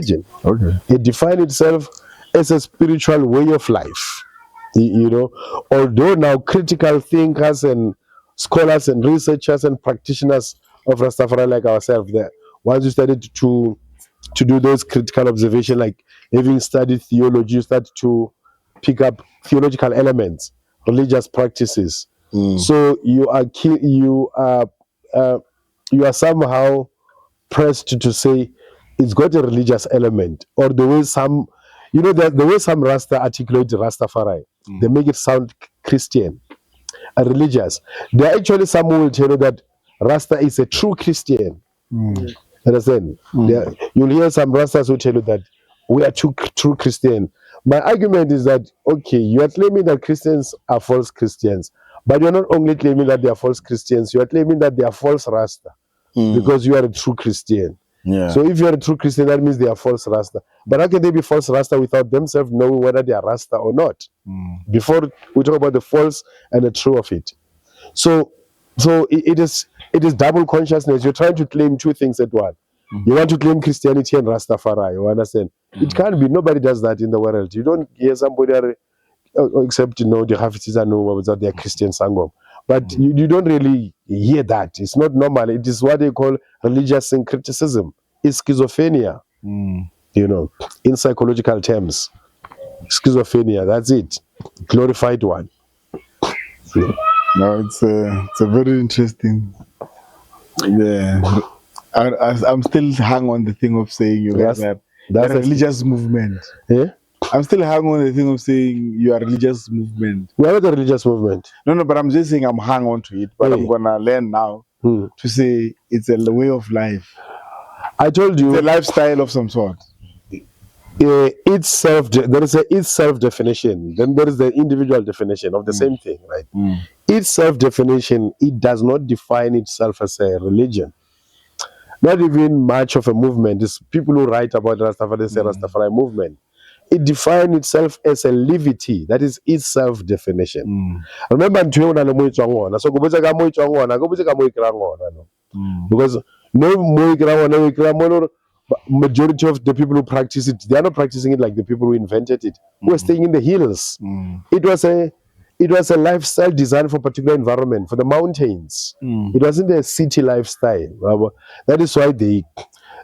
religion. Okay. It defined itself as a spiritual way of life. Although now critical thinkers and scholars and researchers and practitioners of Rastafari like ourselves, there, once you started to do those critical observation, like having studied theology, you start to pick up theological elements, religious practices. So uh, you are somehow pressed to say it's got a religious element, or the way some, the way some Rasta articulate Rastafari, they make it sound Christian and religious. There are actually some who will tell you that Rasta is a true Christian. Understand? You'll hear some Rastas who tell you that we are true Christian. My argument is that, okay, you are claiming that Christians are false Christians, but you're not only claiming that they are false Christians, you are claiming that they are false Rasta because you are a true Christian. Yeah. So if you are a true Christian, that means they are false Rasta. But how can they be false Rasta without themselves knowing whether they are Rasta or not? Before we talk about the false and the true of it. So it is double consciousness. You're trying to claim two things at once. You want to claim Christianity and Rastafari. You understand? It can't be. Nobody does that in the world. You don't hear somebody except the Hafizis know that they're Christian sangom. But you don't really hear that. It's not normal. It is what they call religious syncretism. It's schizophrenia. In psychological terms, schizophrenia. That's it. Glorified one. No, it's a very interesting. Yeah, I'm still hung on the thing of saying you guys are a religious movement. Yeah? I'm still hung on the thing of saying you are a religious movement. We are not a religious movement. No, but I'm just saying I'm hung on to it. But I'm gonna learn now to say it's a way of life. I told you, it's a lifestyle of some sort. There is its self-definition. Then there is the individual definition of the same thing, right? Its self-definition, it does not define itself as a religion. Not even much of a movement. It's people who write about Rastafari say Rastafari movement. It defines itself as a livity. That is its self-definition. Remember, because no majority of the people who practice it, they are not practicing it like the people who invented it, who are staying in the hills. It was a lifestyle designed for a particular environment, for the mountains. It wasn't a city lifestyle. That is why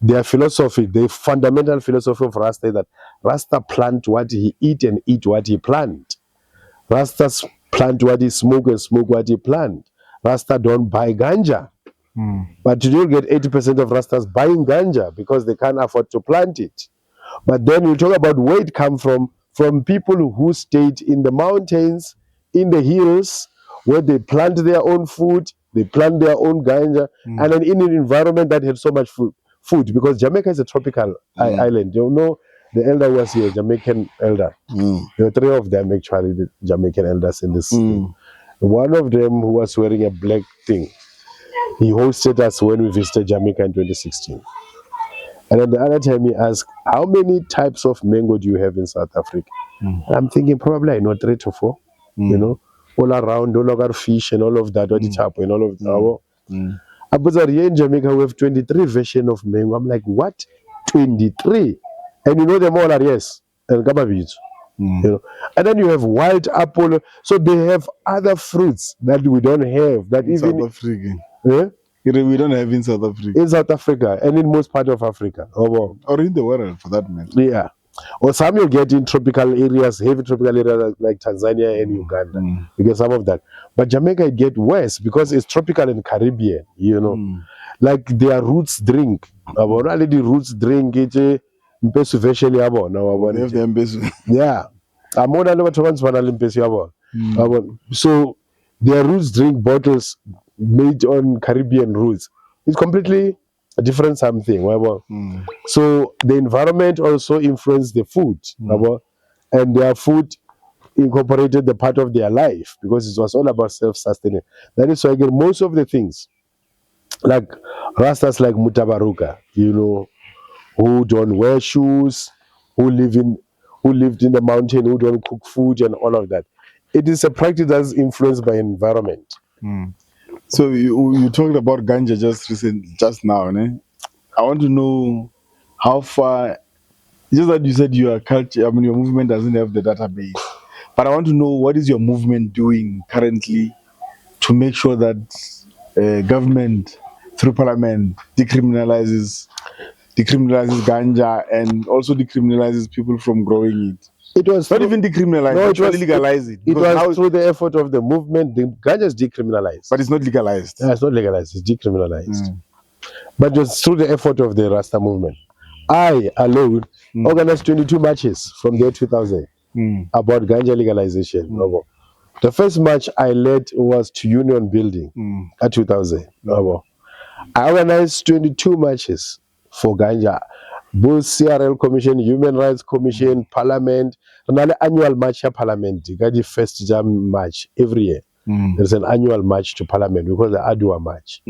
their philosophy, the fundamental philosophy of Rasta is that Rasta plant what he eat and eat what he plant. Rastas plant what he smoke and smoke what he plant. Rasta don't buy ganja. But you don't get 80% of Rastas buying ganja because they can't afford to plant it. But then we talk about where it comes from people who stayed in the mountains, in the hills, where they plant their own food, they plant their own ganja, and then in an environment that had so much food, because Jamaica is a tropical island. You know, the elder was here, Jamaican elder. There were three of them actually, the Jamaican elders in this thing. One of them who was wearing a black thing, he hosted us when we visited Jamaica in 2016. And then the other time he asked, how many types of mango do you have in South Africa? I'm thinking probably I know 3 to 4, all around, all over fish and all of that, what it's and all of that. But here in Jamaica, we have 23 versions of mango. I'm like, what? 23? And you know them all are yes. And and then you have wild apple. So they have other fruits that we don't have. That in even South Africa. Yeah? We don't have in South Africa. In South Africa and in most part of Africa. Or in the world for that matter. Yeah. Or some you get in tropical areas, heavy tropical areas like Tanzania and Uganda. You get some of that. But Jamaica, it get worse because it's tropical and Caribbean, Like their roots drink. Only the roots drink it. They have the embassy. Yeah. So their roots drink bottles made on Caribbean roots. It's completely a different something. So the environment also influenced the food. And their food incorporated the part of their life because it was all about self-sustaining. That is why again, most of the things, like Rastas like Mutabaruka, who don't wear shoes, who lived in the mountain, who don't cook food and all of that. It is a practice that's influenced by environment. So you talked about ganja just now, né? I want to know how far just that you said your culture, I mean, your movement doesn't have the database. But I want to know, what is your movement doing currently to make sure that government, through parliament, decriminalizes ganja and also decriminalizes people from growing it? It was not even decriminalized, no, actually legalize it. It was through the effort of the movement. The ganja is decriminalized, but it's not legalized. Yeah, it's not legalized. It's decriminalized. But just through the effort of the Rasta movement. I alone organized 22 marches from the year 2000 about ganja legalization. The first march I led was to Union Building at 2000. I organized 22 marches for ganja. Both CRL Commission, Human Rights Commission, Parliament, another annual march to Parliament. The first Jam march every year. There's an annual march to Parliament because the Adwa march.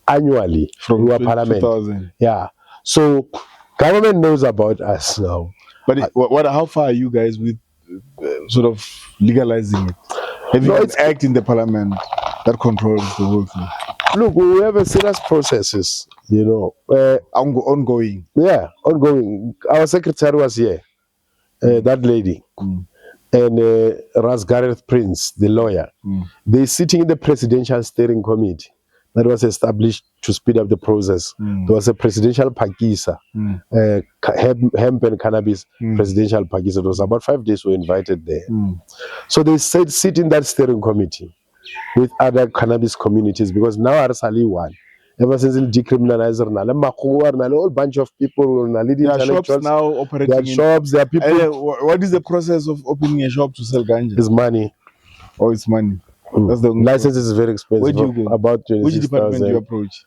Annually from Parliament. 2000. Yeah. So government knows about us now. But how far are you guys with sort of legalizing it? Have you an act in the Parliament that controls the whole thing? Look, we have a serious processes, ongoing. Yeah, ongoing. Our secretary was here, that lady, and Ras Gareth Prince, the lawyer. They're sitting in the presidential steering committee that was established to speed up the process. There was a presidential pakisa, hemp and cannabis presidential pakisa. It was about 5 days we were invited there. So they said sit in that steering committee with other cannabis communities, because now Arsali one. Ever since the decriminalizer, a whole bunch of people, there are shops now operating. There are shops, there are people. What is the process of opening a shop to sell ganja? It's money. Oh, it's money. That's the license is very expensive. Where do you go? About 26,000. Which department do you approach?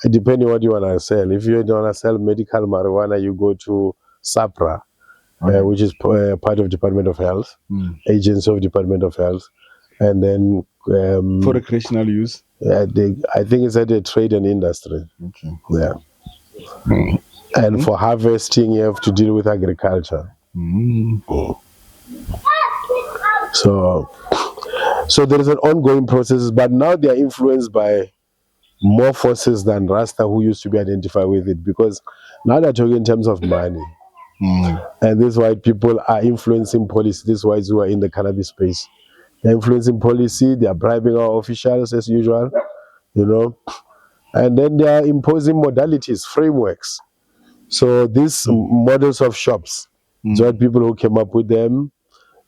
Depending on what you want to sell. If you don't want to sell medical marijuana, you go to SAPRA, which is part of Department of Health, agency of Department of Health, and then for recreational use. I think it's at the trade and industry. Okay. Yeah. And for harvesting, you have to deal with agriculture. So there is an ongoing process, but now they are influenced by more forces than Rasta, who used to be identified with it, because now they're talking in terms of money. And these white people are influencing policy. These whites who are in the cannabis space, they're influencing policy. They are bribing our officials as usual, and then they are imposing modalities, frameworks. So these models of shops, the white people who came up with them,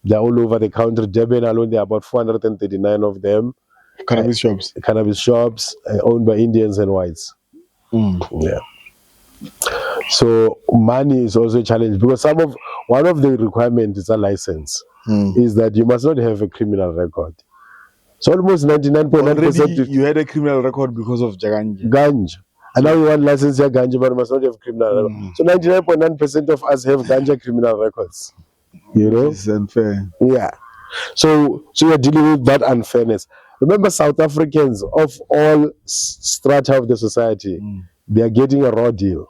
they're all over the country. Durban alone, there are about 439 of them. Cannabis shops. Cannabis shops owned by Indians and whites. Yeah. So money is also a challenge, because one of the requirements is a license. Is that you must not have a criminal record. So almost 99.9%. You had a criminal record because of ganja. And now you want license your ganja, but you must not have criminal record. So 99.9% of us have ganja criminal records. It's unfair. Yeah. So you're dealing with that unfairness. Remember, South Africans of all strata of the society, they are getting a raw deal.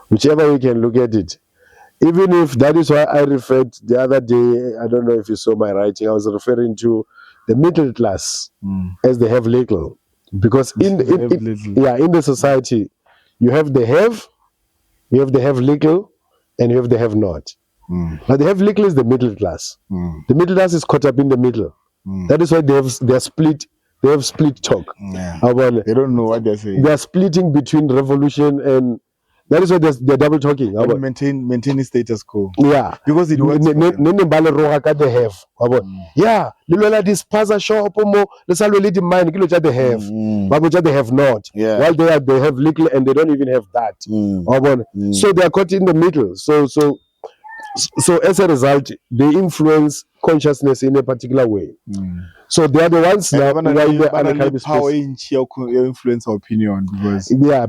Whichever way you can look at it. Even if that is why I referred the other day, I don't know if you saw my writing, I was referring to the middle class as they have little. Because in the society, you have the have little, and you have the have not. Now the have little is the middle class. The middle class is caught up in the middle. That is why they have split talk. They don't know what they're saying. They are splitting between revolution, and that is why they're double talking. Maintaining status quo. Yeah. Because it works. They have. Yeah. This paza shop let's already mine. They have. But they have not. Yeah. While they have little, and they don't even have that. So they are caught in the middle. So as a result, they influence consciousness in a particular way. So they are the ones now power influence opinion,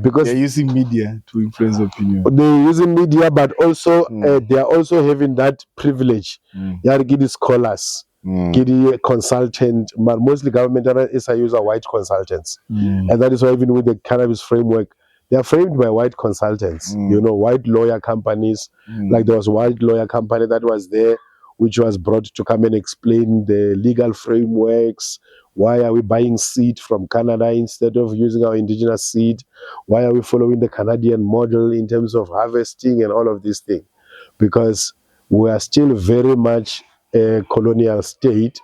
because they're using media to influence opinion. They're using media, but also they are also having that privilege. They are getting scholars, getting consultant, but mostly government SIUs are white consultants, and that is why even with the cannabis framework, they are framed by white consultants, white lawyer companies. Like there was a white lawyer company that was there which was brought to come and explain the legal frameworks. Why are we buying seed from Canada instead of using our indigenous seed? Why are we following the Canadian model in terms of harvesting and all of these things? Because we are still very much a colonial state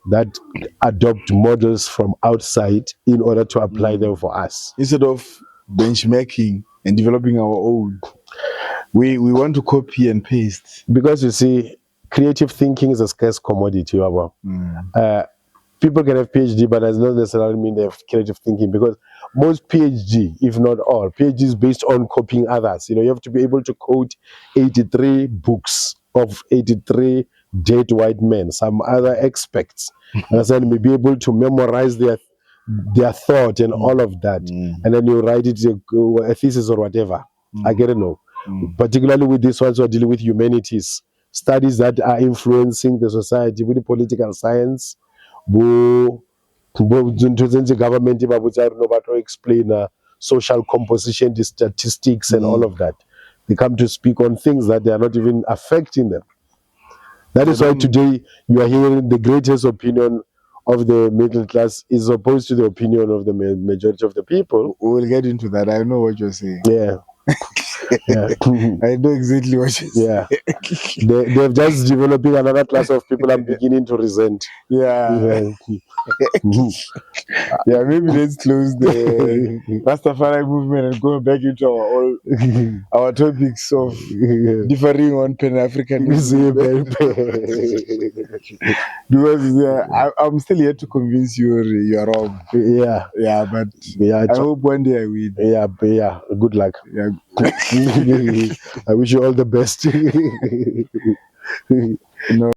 that adopt models from outside in order to apply them for us. Instead of benchmarking and developing our own, we want to copy and paste. Because you see, creative thinking is a scarce commodity. People can have PhD, but that does not necessarily mean they have creative thinking, because most PhD, if not all, PhD is based on copying others. You have to be able to quote 83 books of 83 dead white men, some other experts, and then be able to memorize their thought and all of that, and then you write it a thesis or whatever. I get it now. Particularly with this ones who are dealing with humanities, studies that are influencing the society with the political science. The government to explain social composition, the statistics, and all of that. They come to speak on things that they are not even affecting them. That is why today you are hearing the greatest opinion of the middle class is opposed to the opinion of the majority of the people. We'll get into that. I know what you're saying. Yeah. Yeah. I know exactly what you're saying. Yeah. They're just developing another class of people I'm beginning to resent. Yeah. Yeah, maybe let's close the Rastafari movement and go back into our topics of differing on Pan-Africanism. Because I'm still here to convince you you're wrong. Yeah, but I hope one day I win. Yeah. Good luck. Yeah. I wish you all the best. No.